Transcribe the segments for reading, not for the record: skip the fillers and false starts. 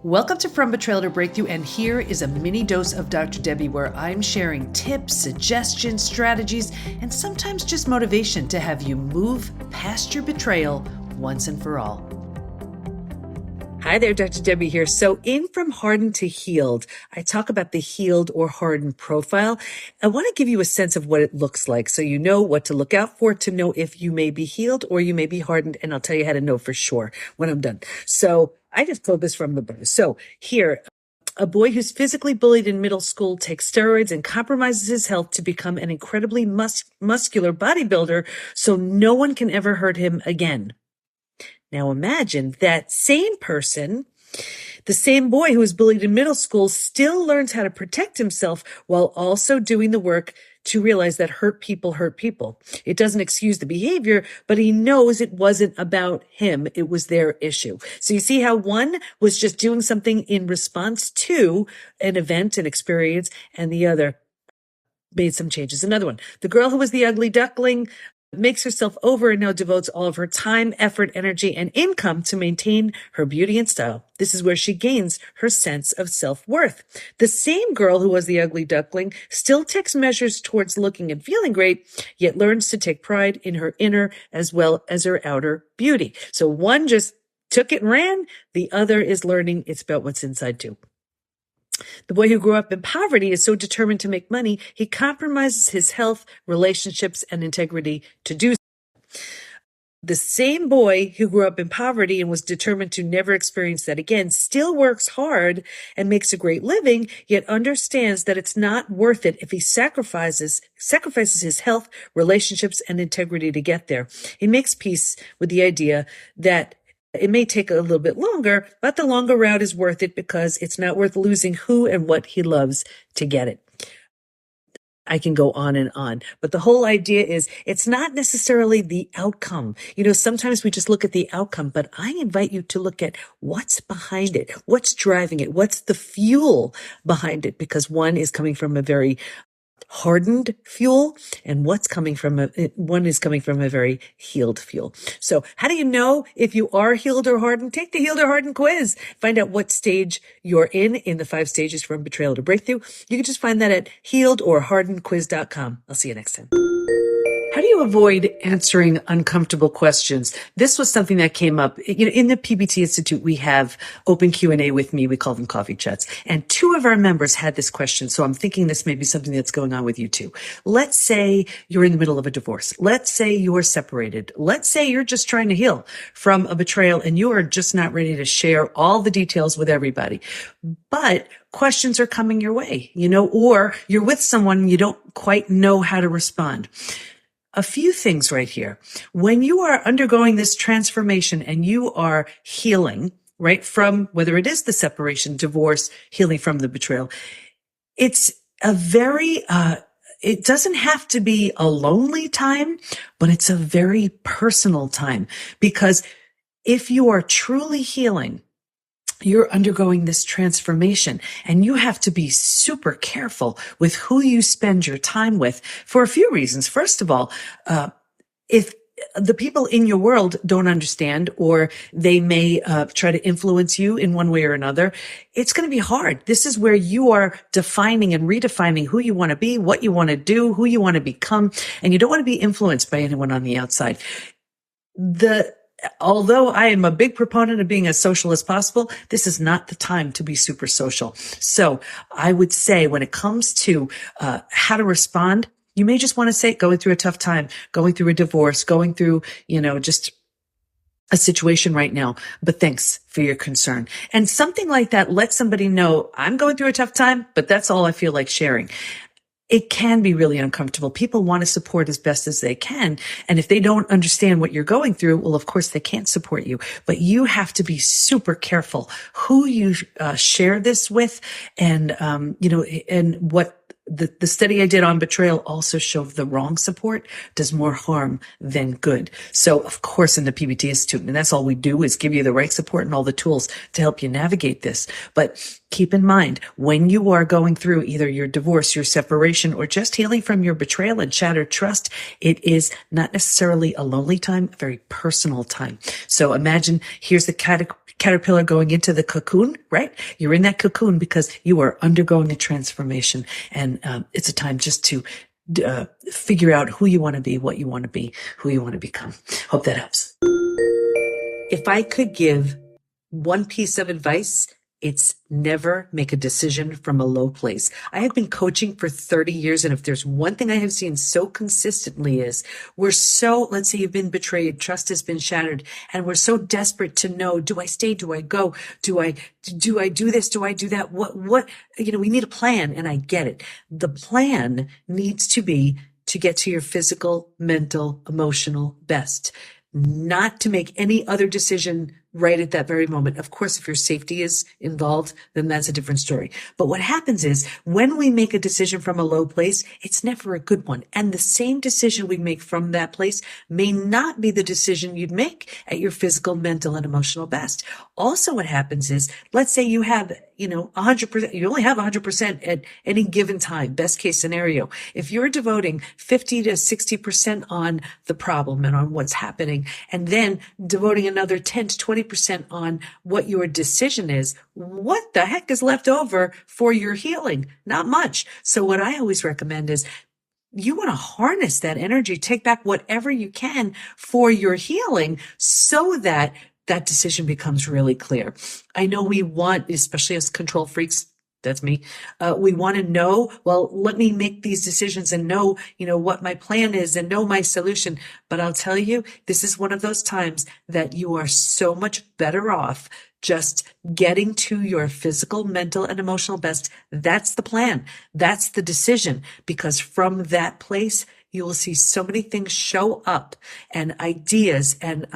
Welcome to From Betrayal to Breakthrough, and here is a mini dose of Dr. Debi where I'm sharing tips, suggestions, strategies, and sometimes just motivation to have you move past your betrayal once and for all. Hi there, Dr. Debi here. So in From Hardened to Healed, I talk about the healed or hardened profile. I want to give you a sense of what it looks like so you know what to look out for to know if you may be healed or you may be hardened, and I'll tell you how to know for sure when I'm done. So I just pulled this from the book. So here, a boy who's physically bullied in middle school takes steroids and compromises his health to become an incredibly muscular bodybuilder so no one can ever hurt him again. Now imagine that same person, the same boy who was bullied in middle school, still learns how to protect himself while also doing the work to realize that hurt people hurt people. It doesn't excuse the behavior, but he knows it wasn't about him. It was their issue. So you see how one was just doing something in response to an event, an experience, and the other made some changes. Another one, the girl who was the ugly duckling makes herself over and now devotes all of her time, effort, energy, and income to maintain her beauty and style. This is where she gains her sense of self-worth. The same girl who was the ugly duckling still takes measures towards looking and feeling great, yet learns to take pride in her inner as well as her outer beauty. So one just took it and ran. The other is learning it's about what's inside too. The boy who grew up in poverty is so determined to make money, he compromises his health, relationships, and integrity to do so. The same boy who grew up in poverty and was determined to never experience that again still works hard and makes a great living, yet understands that it's not worth it if he sacrifices his health, relationships, and integrity to get there. He makes peace with the idea that it may take a little bit longer, but the longer route is worth it because it's not worth losing who and what he loves to get it. I can go on and on, but the whole idea is it's not necessarily the outcome. You know, sometimes we just look at the outcome, but I invite you to look at what's behind it, what's driving it, what's the fuel behind it, because one is coming from a very hardened fuel and one is coming from a very healed fuel. So how do you know if you are healed or hardened? Take the healed or hardened quiz. Find out what stage you're in the 5 stages from betrayal to breakthrough. You can just find that at healedorhardenedquiz.com. I'll see you next time. How do you avoid answering uncomfortable questions? This was something that came up. You know, in the PBT Institute, we have open Q&A with me. We call them coffee chats. And 2 of our members had this question. So I'm thinking this may be something that's going on with you too. Let's say you're in the middle of a divorce. Let's say you're separated. Let's say you're just trying to heal from a betrayal and you are just not ready to share all the details with everybody. But questions are coming your way, you know, or you're with someone and you don't quite know how to respond. A few things right here. When you are undergoing this transformation and you are healing, right, from whether it is the separation, divorce, healing from the betrayal, it's a very, it doesn't have to be a lonely time, but it's a very personal time, because if you are truly healing, you're undergoing this transformation and you have to be super careful with who you spend your time with for a few reasons. First of all, if the people in your world don't understand, or they may try to influence you in one way or another, it's going to be hard. This is where you are defining and redefining who you want to be, what you want to do, who you want to become, and you don't want to be influenced by anyone on the outside. Although I am a big proponent of being as social as possible, this is not the time to be super social. So I would say when it comes to how to respond, you may just want to say going through a tough time, going through a divorce, going through, you know, just a situation right now, but thanks for your concern. And something like that, let somebody know I'm going through a tough time, but that's all I feel like sharing. It can be really uncomfortable. People want to support as best as they can. And if they don't understand what you're going through, well, of course, they can't support you. But you have to be super careful who you share this with. And, you know, and what the study I did on betrayal also showed the wrong support does more harm than good. So, of course, in the PBT Institute, and that's all we do is give you the right support and all the tools to help you navigate this. But keep in mind, when you are going through either your divorce, your separation, or just healing from your betrayal and shattered trust, it is not necessarily a lonely time, a very personal time. So imagine, here's the caterpillar going into the cocoon, right? You're in that cocoon because you are undergoing a transformation. And it's a time just to figure out who you want to be, what you want to be, who you want to become. Hope that helps. If I could give one piece of advice, it's never make a decision from a low place. I have been coaching for 30 years. And if there's one thing I have seen so consistently is let's say you've been betrayed, trust has been shattered, and we're so desperate to know, do I stay? Do I go? Do I do this? Do I do that? We need a plan. And I get it. The plan needs to be to get to your physical, mental, emotional best, not to make any other decision right at that very moment. Of course, if your safety is involved, then that's a different story. But what happens is when we make a decision from a low place, it's never a good one. And the same decision we make from that place may not be the decision you'd make at your physical, mental, and emotional best. Also, what happens is, let's say you have 100%, you only have 100% at any given time, best case scenario. If you're devoting 50 to 60% on the problem and on what's happening, and then devoting another 10 to 20% on what your decision is, what the heck is left over for your healing? Not much. So what I always recommend is you want to harness that energy, take back whatever you can for your healing so that that decision becomes really clear. I know we want, especially as control freaks, that's me. We want to know, well, let me make these decisions and know, what my plan is and know my solution. But I'll tell you, this is one of those times that you are so much better off just getting to your physical, mental, and emotional best. That's the plan. That's the decision. Because from that place, you will see so many things show up and ideas and,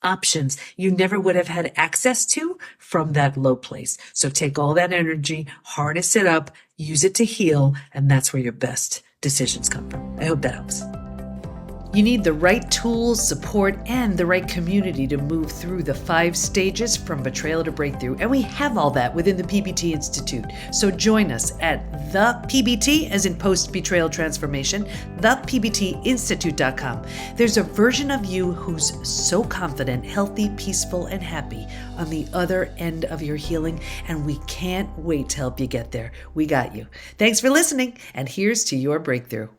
options you never would have had access to from that low place. So take all that energy, harness it up, use it to heal, and that's where your best decisions come from. I hope that helps. You need the right tools, support, and the right community to move through the 5 stages from betrayal to breakthrough. And we have all that within the PBT Institute. So join us at the PBT, as in Post Betrayal Transformation, thepbtinstitute.com. There's a version of you who's so confident, healthy, peaceful, and happy on the other end of your healing. And we can't wait to help you get there. We got you. Thanks for listening. And here's to your breakthrough.